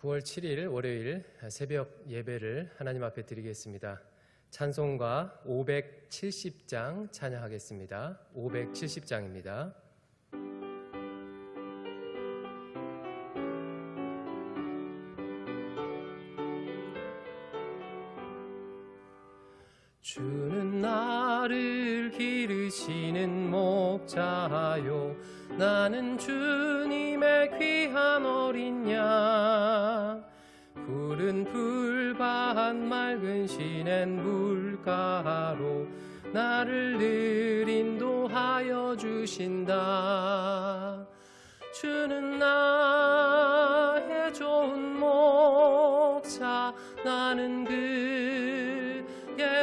9월 7일 월요일 새벽 예배를 하나님 앞에 드리겠습니다. 찬송가 570장 찬양하겠습니다. 570장입니다. 주는 나를 기르시는 목자요, 나는 주님의 귀한 어린 양. 푸른 풀밭 맑은 시냇 물가로 나를 늘 인도하여 주신다. 주는 나의 좋은 목자, 나는 그의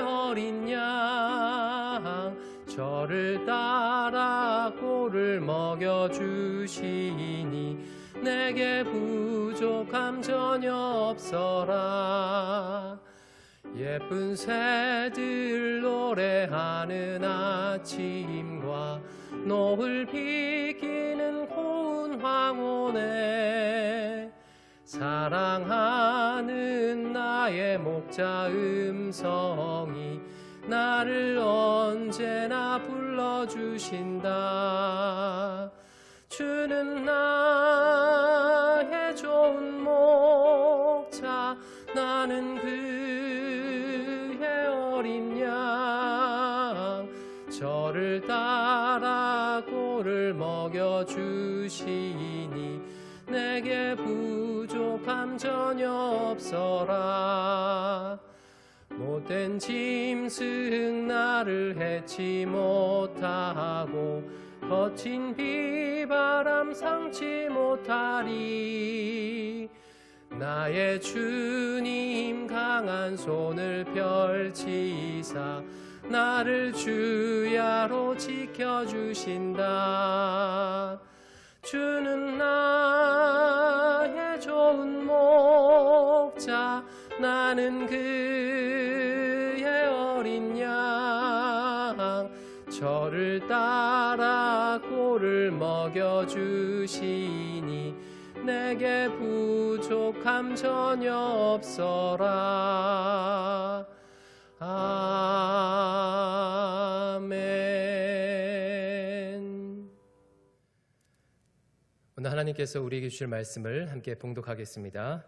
어린 양. 저를 따라 꼴을 먹여주시니 내게 부족함 전혀 없어라. 예쁜 새들 노래하는 아침과 노을 비기는 고운 황혼에 사랑하는 나의 목자 음성이 나를 언제나 불러주신다. 주는 나의 좋은 목자, 나는 그의 어린 양. 저를 따라 꼴을 먹여주시니 내게 부족함 전혀 없어라. 못된 짐승 나를 해치 못하고 거친 비바람 상치 못하리. 나의 주님 강한 손을 펼치사 나를 주야로 지켜주신다. 주는 나의 좋은 목자, 나는 그의 어린 양. 저를 따라 꼴을 먹여주시니 내게 부족함 전혀 없어라. 아멘. 오늘 하나님께서 우리에게 주실 말씀을 함께 봉독하겠습니다.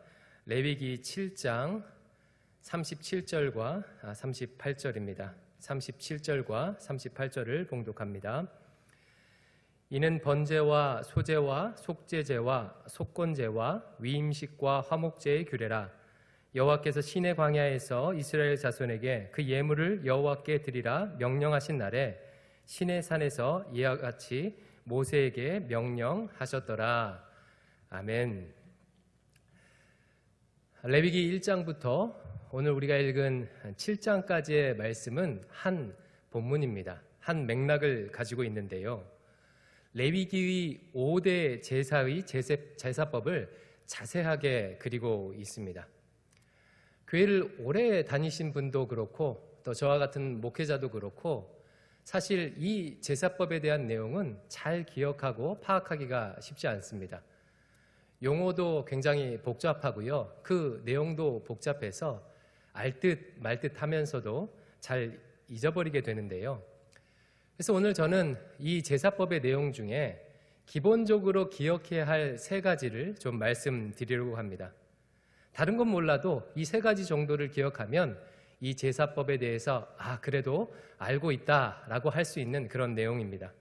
레위기 7장 37절과 38절입니다. 37절과 38절을 봉독합니다. 이는 번제와 소제와 속제제와 속건제와 위임식과 화목제의 규례라. 여호와께서 시내 광야에서 이스라엘 자손에게 그 예물을 여호와께 드리라 명령하신 날에 시내 산에서 이와 같이 모세에게 명령하셨더라. 아멘. 레위기 1장부터 오늘 우리가 읽은 7장까지의 말씀은 한 본문입니다. 한 맥락을 가지고 있는데요. 레위기의 5대 제사의 제사법을 자세하게 그리고 있습니다. 교회를 오래 다니신 분도 그렇고 또 저와 같은 목회자도 그렇고 사실 이 제사법에 대한 내용은 잘 기억하고 파악하기가 쉽지 않습니다. 용어도 굉장히 복잡하고요. 그 내용도 복잡해서 알듯 말듯 하면서도 잘 잊어버리게 되는데요. 그래서 오늘 저는 이 제사법의 내용 중에 기본적으로 기억해야 할 3가지를 좀 말씀드리려고 합니다. 다른 건 몰라도 이 3가지 정도를 기억하면 이 제사법에 대해서 그래도 알고 있다라고 할 수 있는 그런 내용입니다.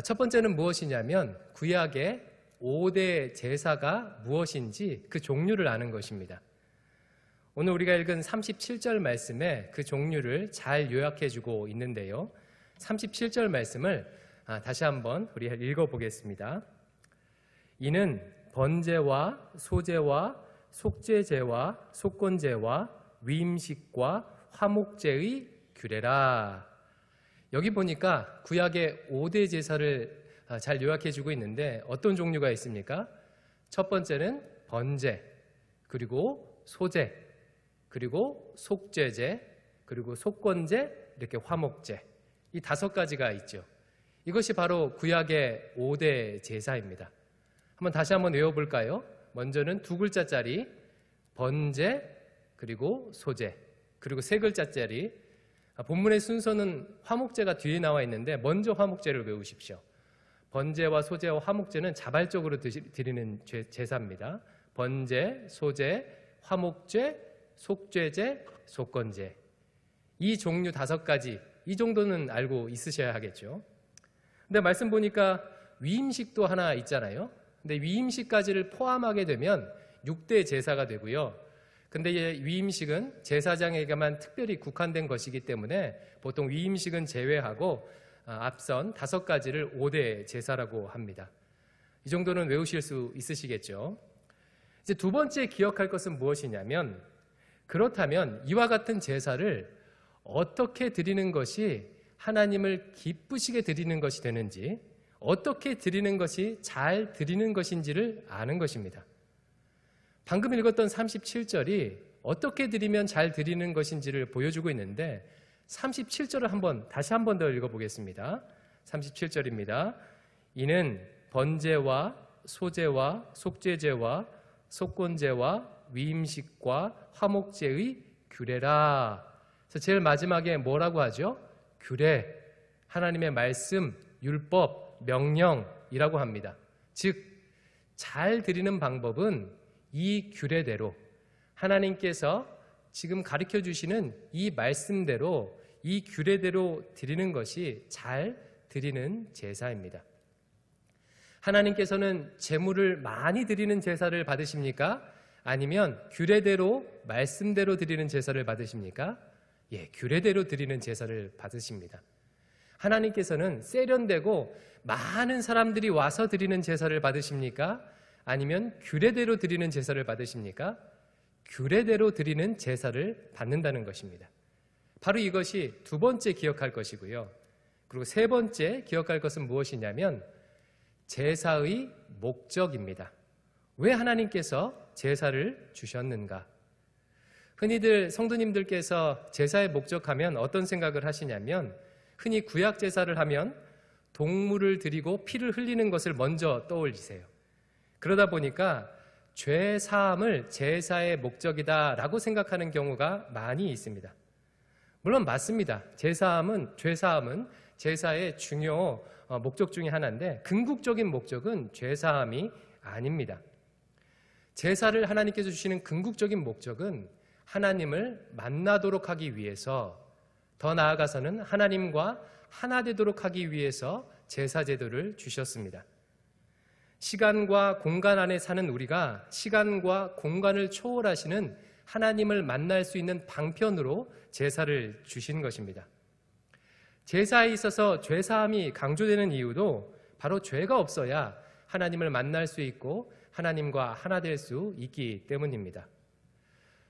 첫 번째는 무엇이냐면 구약의 5대 제사가 무엇인지 그 종류를 아는 것입니다. 오늘 우리가 읽은 37절 말씀에 그 종류를 잘 요약해주고 있는데요. 37절 말씀을 다시 한번 우리 읽어보겠습니다. 이는 번제와 소제와 속제제와 속건제와 위임식과 화목제의 규례라. 여기 보니까 구약의 5대 제사를 잘 요약해주고 있는데 어떤 종류가 있습니까? 첫 번째는 번제, 그리고 소제, 그리고 속제제, 그리고 속건제, 이렇게 화목제, 이 5가지가 있죠. 이것이 바로 구약의 5대 제사입니다. 한번 다시 한번 외워볼까요? 먼저는 두 글자짜리 번제, 그리고 소제, 그리고 세 글자짜리, 본문의 순서는 화목제가 뒤에 나와 있는데 먼저 화목제를 외우십시오. 번제와 소제와 화목제는 자발적으로 드리는 제사입니다. 번제, 소제, 화목제, 속죄제, 속건제. 이 종류 5가지, 이 정도는 알고 있으셔야 하겠죠. 근데 말씀 보니까 위임식도 하나 있잖아요. 근데 위임식까지를 포함하게 되면 6대 제사가 되고요. 근데 이 위임식은 제사장에게만 특별히 국한된 것이기 때문에 보통 위임식은 제외하고 앞선 5가지를 5대 제사라고 합니다. 이 정도는 외우실 수 있으시겠죠. 이제 두 번째 기억할 것은 무엇이냐면, 그렇다면 이와 같은 제사를 어떻게 드리는 것이 하나님을 기쁘시게 드리는 것이 되는지, 어떻게 드리는 것이 잘 드리는 것인지를 아는 것입니다. 방금 읽었던 37절이 어떻게 드리면 잘 드리는 것인지를 보여주고 있는데, 37절을 다시 한 번 더 읽어보겠습니다. 37절입니다. 이는 번제와 소제와 속죄제와 속건제와 위임식과 화목제의 규례라. 그래서 제일 마지막에 뭐라고 하죠? 규례, 하나님의 말씀, 율법, 명령이라고 합니다. 즉, 잘 드리는 방법은 이 규례대로, 하나님께서 지금 가르쳐 주시는 이 말씀대로, 이 규례대로 드리는 것이 잘 드리는 제사입니다. 하나님께서는 제물을 많이 드리는 제사를 받으십니까? 아니면 규례대로, 말씀대로 드리는 제사를 받으십니까? 예, 규례대로 드리는 제사를 받으십니다. 하나님께서는 세련되고 많은 사람들이 와서 드리는 제사를 받으십니까? 아니면 규례대로 드리는 제사를 받으십니까? 규례대로 드리는 제사를 받는다는 것입니다. 바로 이것이 두 번째 기억할 것이고요. 그리고 세 번째 기억할 것은 무엇이냐면 제사의 목적입니다. 왜 하나님께서 제사를 주셨는가? 흔히들 성도님들께서 제사의 목적하면 어떤 생각을 하시냐면, 흔히 구약 제사를 하면 동물을 드리고 피를 흘리는 것을 먼저 떠올리세요. 그러다 보니까 죄 사함을 제사의 목적이다라고 생각하는 경우가 많이 있습니다. 물론 맞습니다. 죄 사함은 제사의 중요 목적 중에 하나인데, 궁극적인 목적은 죄 사함이 아닙니다. 제사를 하나님께서 주시는 궁극적인 목적은 하나님을 만나도록 하기 위해서, 더 나아가서는 하나님과 하나 되도록 하기 위해서 제사 제도를 주셨습니다. 시간과 공간 안에 사는 우리가 시간과 공간을 초월하시는 하나님을 만날 수 있는 방편으로 제사를 주신 것입니다. 제사에 있어서 죄사함이 강조되는 이유도 바로 죄가 없어야 하나님을 만날 수 있고 하나님과 하나 될 수 있기 때문입니다.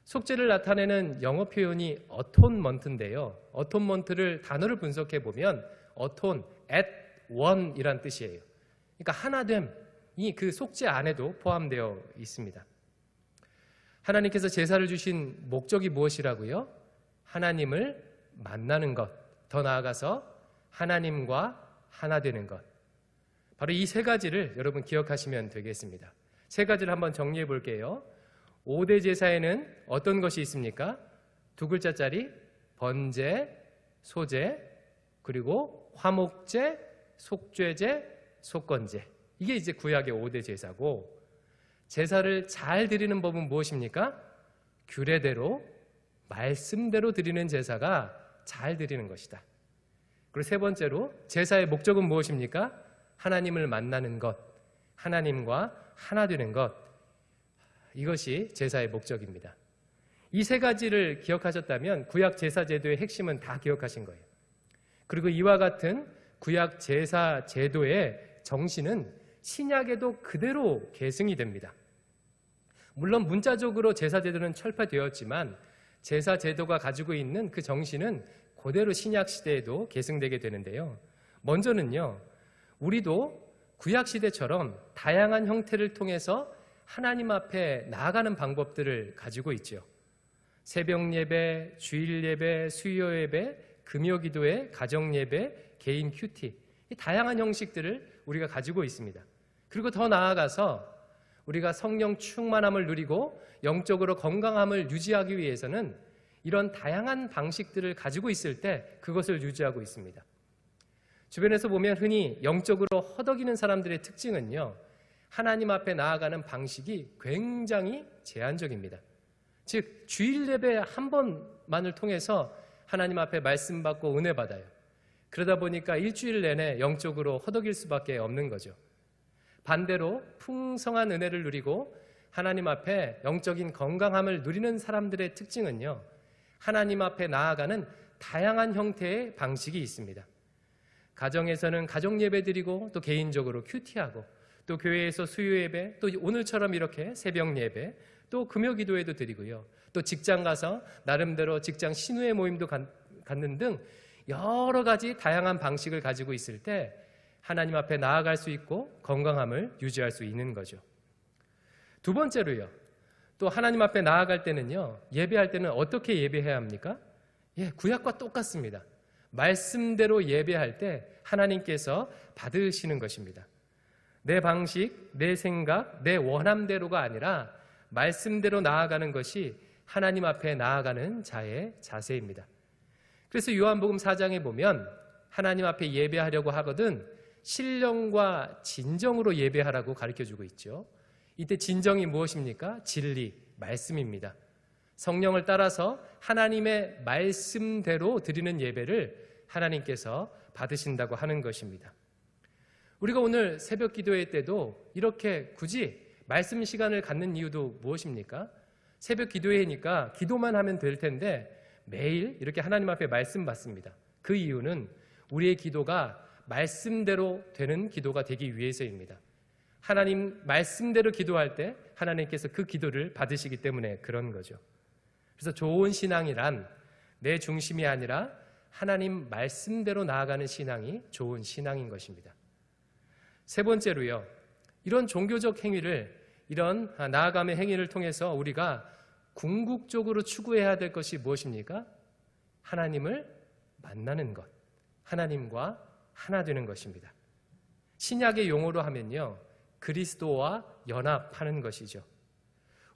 속죄를 나타내는 영어 표현이 어톤먼트인데요. 어톤먼트를 단어를 분석해 보면 어톤, at one이란 뜻이에요. 그러니까 하나됨이 그 속죄 안에도 포함되어 있습니다. 하나님께서 제사를 주신 목적이 무엇이라고요? 하나님을 만나는 것, 더 나아가서 하나님과 하나 되는 것. 바로 이 세 가지를 여러분 기억하시면 되겠습니다. 세 가지를 한번 정리해 볼게요. 5대 제사에는 어떤 것이 있습니까? 두 글자짜리 번제, 소제, 그리고 화목제, 속죄제, 속건제. 이게 이제 구약의 5대 제사고, 제사를 잘 드리는 법은 무엇입니까? 규례대로, 말씀대로 드리는 제사가 잘 드리는 것이다. 그리고 세 번째로 제사의 목적은 무엇입니까? 하나님을 만나는 것, 하나님과 하나 되는 것. 이것이 제사의 목적입니다. 이 세 가지를 기억하셨다면 구약 제사 제도의 핵심은 다 기억하신 거예요. 그리고 이와 같은 구약 제사 제도의 정신은 신약에도 그대로 계승이 됩니다. 물론 문자적으로 제사 제도는 철폐되었지만 제사 제도가 가지고 있는 그 정신은 그대로 신약 시대에도 계승되게 되는데요. 먼저는요, 우리도 구약 시대처럼 다양한 형태를 통해서 하나님 앞에 나아가는 방법들을 가지고 있죠. 새벽 예배, 주일 예배, 수요 예배, 금요 기도회, 가정 예배, 개인 큐티, 이 다양한 형식들을 우리가 가지고 있습니다. 그리고 더 나아가서 우리가 성령 충만함을 누리고 영적으로 건강함을 유지하기 위해서는 이런 다양한 방식들을 가지고 있을 때 그것을 유지하고 있습니다. 주변에서 보면 흔히 영적으로 허덕이는 사람들의 특징은요, 하나님 앞에 나아가는 방식이 굉장히 제한적입니다. 즉 주일 예배 한 번만을 통해서 하나님 앞에 말씀 받고 은혜 받아요. 그러다 보니까 일주일 내내 영적으로 허덕일 수밖에 없는 거죠. 반대로 풍성한 은혜를 누리고 하나님 앞에 영적인 건강함을 누리는 사람들의 특징은요, 하나님 앞에 나아가는 다양한 형태의 방식이 있습니다. 가정에서는 가정 예배 드리고, 또 개인적으로 큐티하고, 또 교회에서 수요 예배, 또 오늘처럼 이렇게 새벽 예배, 또 금요 기도회도 드리고요. 또 직장 가서 나름대로 직장 신우회 모임도 갖는 등 여러 가지 다양한 방식을 가지고 있을 때 하나님 앞에 나아갈 수 있고 건강함을 유지할 수 있는 거죠. 두 번째로요, 또 하나님 앞에 나아갈 때는요, 예배할 때는 어떻게 예배해야 합니까? 구약과 똑같습니다. 말씀대로 예배할 때 하나님께서 받으시는 것입니다. 내 방식, 내 생각, 내 원함대로가 아니라 말씀대로 나아가는 것이 하나님 앞에 나아가는 자의 자세입니다. 그래서 요한복음 4장에 보면 하나님 앞에 예배하려고 하거든 신령과 진정으로 예배하라고 가르쳐주고 있죠. 이때 진정이 무엇입니까? 진리, 말씀입니다. 성령을 따라서 하나님의 말씀대로 드리는 예배를 하나님께서 받으신다고 하는 것입니다. 우리가 오늘 새벽 기도회 때도 이렇게 굳이 말씀 시간을 갖는 이유도 무엇입니까? 새벽 기도회니까 기도만 하면 될 텐데 매일 이렇게 하나님 앞에 말씀 받습니다. 그 이유는 우리의 기도가 말씀대로 되는 기도가 되기 위해서입니다. 하나님 말씀대로 기도할 때 하나님께서 그 기도를 받으시기 때문에 그런 거죠. 그래서 좋은 신앙이란 내 중심이 아니라 하나님 말씀대로 나아가는 신앙이 좋은 신앙인 것입니다. 세 번째로요, 이런 종교적 행위를, 이런 나아감의 행위를 통해서 우리가 궁극적으로 추구해야 될 것이 무엇입니까? 하나님을 만나는 것, 하나님과 하나 되는 것입니다. 신약의 용어로 하면요, 그리스도와 연합하는 것이죠.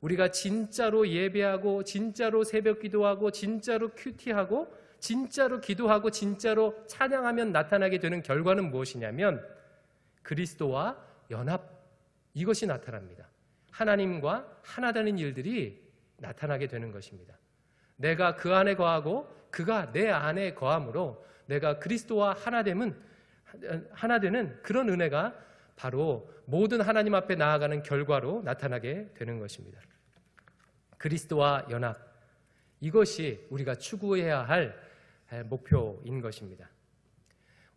우리가 진짜로 예배하고, 진짜로 새벽 기도하고, 진짜로 큐티하고, 진짜로 기도하고, 진짜로 찬양하면 나타나게 되는 결과는 무엇이냐면 그리스도와 연합, 이것이 나타납니다. 하나님과 하나 되는 일들이 나타나게 되는 것입니다. 내가 그 안에 거하고 그가 내 안에 거함으로 내가 그리스도와 하나 되는 그런 은혜가 바로 모든 하나님 앞에 나아가는 결과로 나타나게 되는 것입니다. 그리스도와 연합, 이것이 우리가 추구해야 할 목표인 것입니다.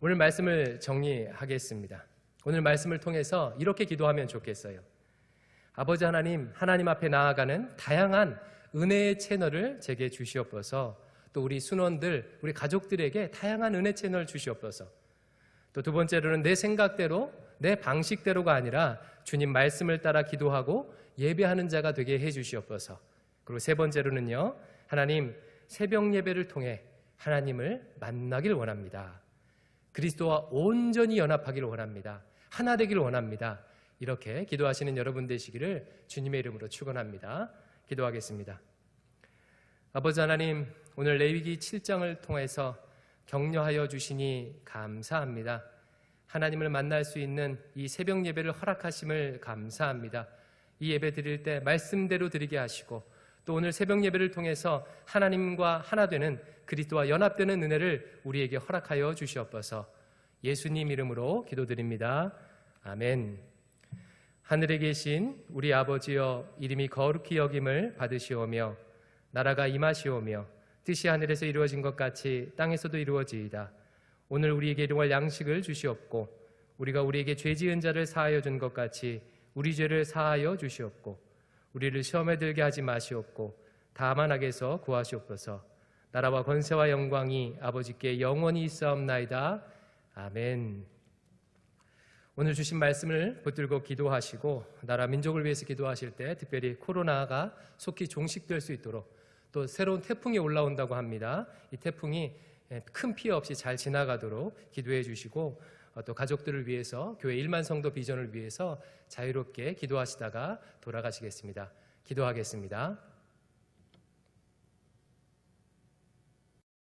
오늘 말씀을 정리하겠습니다. 오늘 말씀을 통해서 이렇게 기도하면 좋겠어요. 아버지 하나님, 하나님 앞에 나아가는 다양한 은혜의 채널을 제게 주시옵소서. 또 우리 순원들, 우리 가족들에게 다양한 은혜 채널 주시옵소서. 또 두 번째로는 내 생각대로, 내 방식대로가 아니라 주님 말씀을 따라 기도하고 예배하는 자가 되게 해 주시옵소서. 그리고 세 번째로는요, 하나님 새벽 예배를 통해 하나님을 만나길 원합니다. 그리스도와 온전히 연합하기를 원합니다. 하나 되기를 원합니다. 이렇게 기도하시는 여러분 되시기를 주님의 이름으로 축원합니다. 기도하겠습니다. 아버지 하나님, 오늘 레위기 7장을 통해서 격려하여 주시니 감사합니다. 하나님을 만날 수 있는 이 새벽 예배를 허락하심을 감사합니다. 이 예배 드릴 때 말씀대로 드리게 하시고, 또 오늘 새벽 예배를 통해서 하나님과 하나 되는 그리스도와 연합되는 은혜를 우리에게 허락하여 주시옵소서. 예수님 이름으로 기도드립니다. 아멘. 하늘에 계신 우리 아버지여, 이름이 거룩히 여김을 받으시오며 나라가 임하시오며 뜻이 하늘에서 이루어진 것 같이 땅에서도 이루어지이다. 오늘 우리에게 일용할 양식을 주시옵고, 우리가 우리에게 죄 지은 자를 사하여 준 것 같이 우리 죄를 사하여 주시옵고, 우리를 시험에 들게 하지 마시옵고 다만 악에서 구하시옵소서. 나라와 권세와 영광이 아버지께 영원히 있사옵나이다. 아멘. 오늘 주신 말씀을 붙들고 기도하시고, 나라 민족을 위해서 기도하실 때 특별히 코로나가 속히 종식될 수 있도록, 또 새로운 태풍이 올라온다고 합니다. 이 태풍이 큰 피해 없이 잘 지나가도록 기도해 주시고, 또 가족들을 위해서 교회 1만 성도 비전을 위해서 자유롭게 기도하시다가 돌아가시겠습니다. 기도하겠습니다.